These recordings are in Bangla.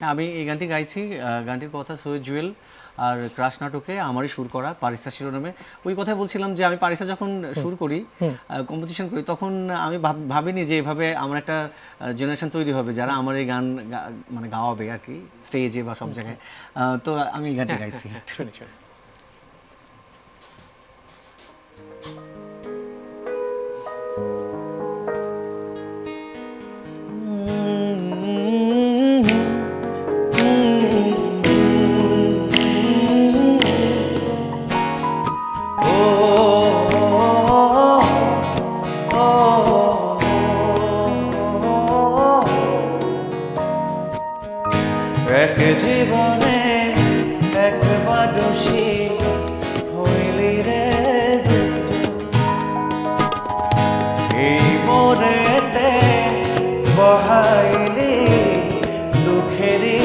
আমি এই গানটি গাইছি, গানটির কথা সৈয়দ জুয়েল আর ক্রাশ নাটকে আমারই সুর করা পারিসা শিরোনামে। ওই কথাই বলছিলাম যে আমি পারিসা যখন সুর করি, কম্পোজিশন করি, তখন আমি ভাবিনি যে এভাবে আমার একটা জেনারেশন তৈরি হবে যারা আমার এই গান মানে গাওয়াবে আর কি, স্টেজে বা সব জায়গায়। তো আমি এই গানটি গাইছি। শুনি শুনি। এক জীবনে একবার দোষী হইলি রে এই মনেতে বহাইলি দুঃখেরই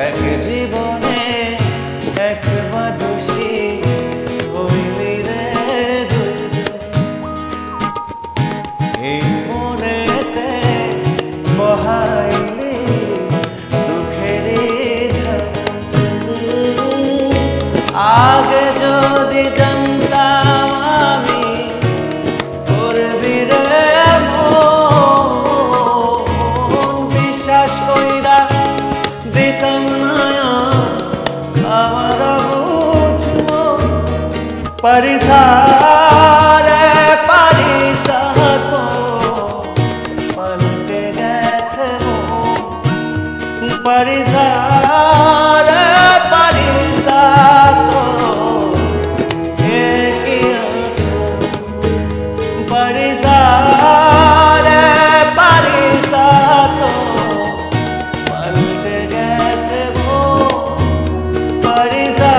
এক জীবনে একবার দোষী হইলি রে এই মনেতে বহাইলি দুঃখেরই আগে যদি জানতাম আমি করবি রে মন বিশ্বাস কইরা দিতাম না আমার বুঝবো পারিসা রে পারিসা তো পাল্টে গেছে মন পারিসা রে পারিসা তো একই পারিসা রে পারিসা তো পাল্টে গেছে মন পারিসা